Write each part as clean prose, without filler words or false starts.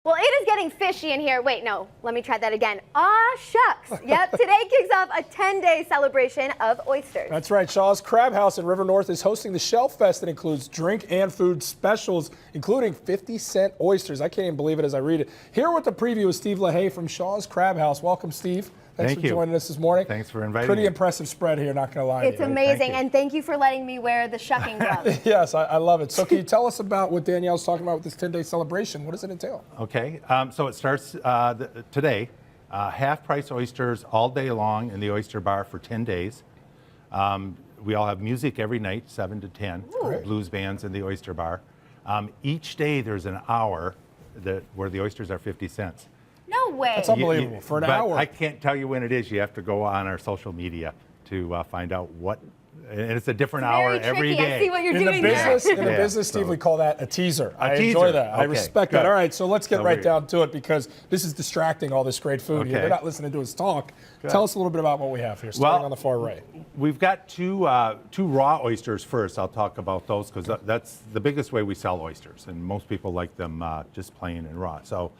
Well, it is getting fishy in here. Wait, no, let me try that again. Aw, shucks. Yep, today kicks off a 10-day celebration of oysters. That's right. Shaw's Crab House in River North is hosting the Shell Fest that includes drink and food specials, including 50-cent oysters. I can't even believe it as I read it. Here with the preview is Steve Lahaie from Shaw's Crab House. Welcome, Steve. Thanks for joining us this morning. Thanks for inviting me. Pretty me. impressive spread here, not going to lie to you. It's amazing, and thank you for letting me wear the shucking gloves. Yes, I love it. So can you tell us about what Danielle's talking about with this 10-day celebration? What does it entail? Okay, so it starts today. Half-price oysters all day long in the Oyster Bar for 10 days. We all have music every night, 7 to 10, blues bands in the Oyster Bar. Each day there's an hour where the oysters are 50 cents. No way. That's unbelievable. For an hour. I can't tell you when it is. You have to go on our social media to find out what. And it's a different hour every day. I see what you're doing there. there. In the business, Steve, we call that a teaser. I teaser. enjoy that. Okay, I respect that. All right, so let's get right down to it because this is distracting, all this great food here. We're not listening to us talk. Tell us a little bit about what we have here, starting on the far right. We've got two raw oysters first. I'll talk about those because that's the biggest way we sell oysters, and most people like them just plain and raw. So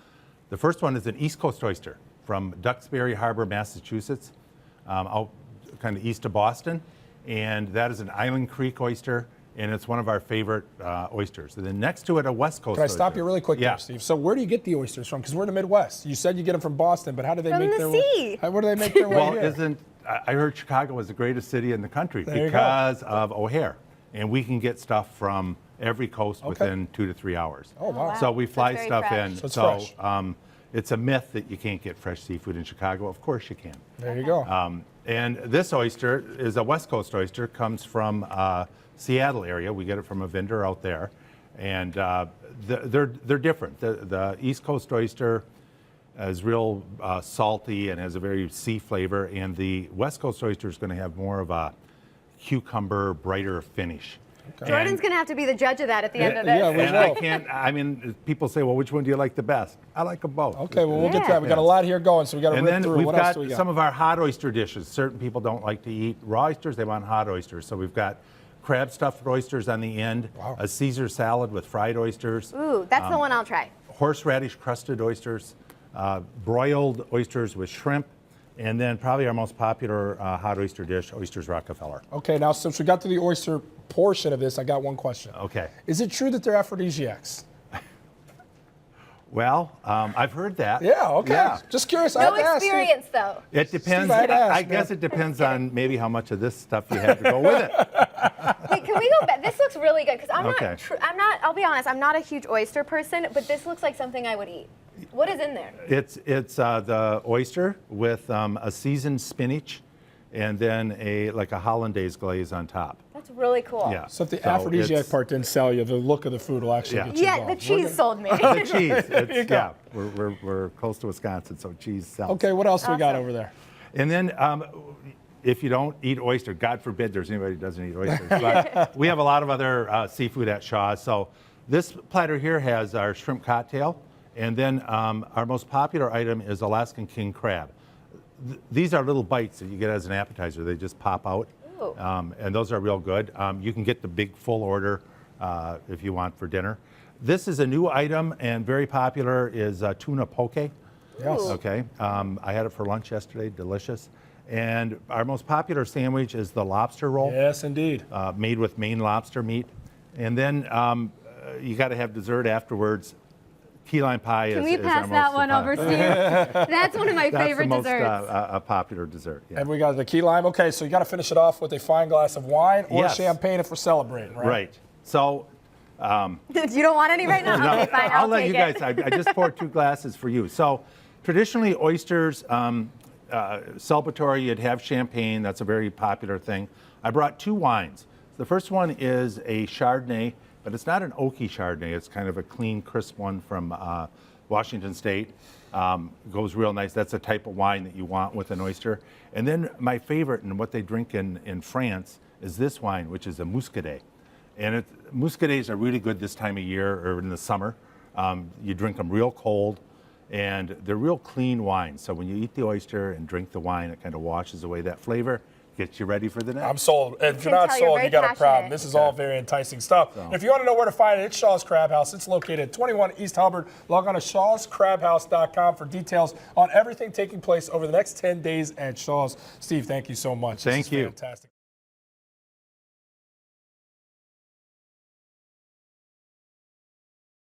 the first one is an East Coast oyster from Duxbury Harbor, Massachusetts, out kind of east of Boston. And that is an Island Creek oyster, and it's one of our favorite oysters. And then next to it, a West Coast oyster. Can I stop you really quick there, Steve? So where do you get the oysters from? Because we're in the Midwest. You said you get them from Boston, but how do they make their way? Where do they make their way here? I heard Chicago was the greatest city in the country because of O'Hare. And we can get stuff from every coast within 2 to 3 hours. Oh, wow. So we fly stuff in. So it's fresh. It's a myth that you can't get fresh seafood in Chicago. Of course you can. There you go. And this oyster is a West Coast oyster, comes from Seattle area. We get it from a vendor out there. And they're different. The East Coast oyster is real salty and has a very sea flavor. And the West Coast oyster is going to have more of a cucumber, brighter finish. Okay. Jordan's going to have to be the judge of that at the end of this. Yeah, I mean, people say, well, which one do you like the best? I like them both. Okay, well, we'll get to that. We got a lot here going, so we got to rip through. What else do we got? Some of our hot oyster dishes. Certain people don't like to eat raw oysters. They want hot oysters. So we've got crab stuffed oysters on the end, a Caesar salad with fried oysters. Ooh, that's the one I'll try. Horseradish crusted oysters, broiled oysters with shrimp, and then probably our most popular hot oyster dish, Oysters Rockefeller. Okay, now since we got to the oyster portion of this, I got one question. Okay. Is it true that they're aphrodisiacs? Well, I've heard that. Yeah, okay. Yeah. Just curious. No experience, though. It depends. I guess it depends on maybe how much of this stuff you have to go with it. Wait, can we go back? This looks really good because I'm not. I'll be honest. I'm not a huge oyster person, but this looks like something I would eat. What is in there? It's the oyster with a seasoned spinach, and then like a hollandaise glaze on top. That's really cool. Yeah. So if the aphrodisiac part didn't sell you, the look of the food will actually get you involved. The cheese sold me. The cheese. We're close to Wisconsin, so cheese sells. Okay, what else do we got over there? And then if you don't eat oyster, God forbid there's anybody who doesn't eat oysters, but we have a lot of other seafood at Shaw's. So this platter here has our shrimp cocktail, and then our most popular item is Alaskan king crab. These are little bites that you get as an appetizer. They just pop out. And those are real good. You can get the big full order if you want for dinner. This is a new item and very popular is tuna poke. Yes. Okay. I had it for lunch yesterday. Delicious. And our most popular sandwich is the lobster roll. Yes, indeed. Made with Maine lobster meat. And then you got to have dessert afterwards. Key lime pie is our most... Can we pass that one over, Steve? That's one of my favorite desserts. That's the most popular dessert. Yeah. And we got the key lime. Okay, so you got to finish it off with a fine glass of wine or champagne if we're celebrating, right? Right. So... you don't want any right now? No, okay, fine. I'll let you guys. I just poured 2 glasses for you. So traditionally, oysters, celebratory, you'd have champagne. That's a very popular thing. I brought 2 wines. The first one is a Chardonnay, but it's not an oaky Chardonnay. It's kind of a clean, crisp one from Washington State. Goes real nice. That's a type of wine that you want with an oyster. And then my favorite, and what they drink in France, is this wine, which is a Muscadet. And Muscadets are really good this time of year or in the summer. You drink them real cold, and they're real clean wines. So when you eat the oyster and drink the wine, it kind of washes away that flavor. get you ready for the next. I'm sold. And if you're can not tell you're sold, very you got a problem. passionate. This is all very enticing stuff. So. And if you want to know where to find it, it's Shaw's Crab House. It's located at 21 East Hubbard. Log on to shawscrabhouse.com for details on everything taking place over the next 10 days at Shaw's. Steve, thank you so much. Thank This is you. Fantastic.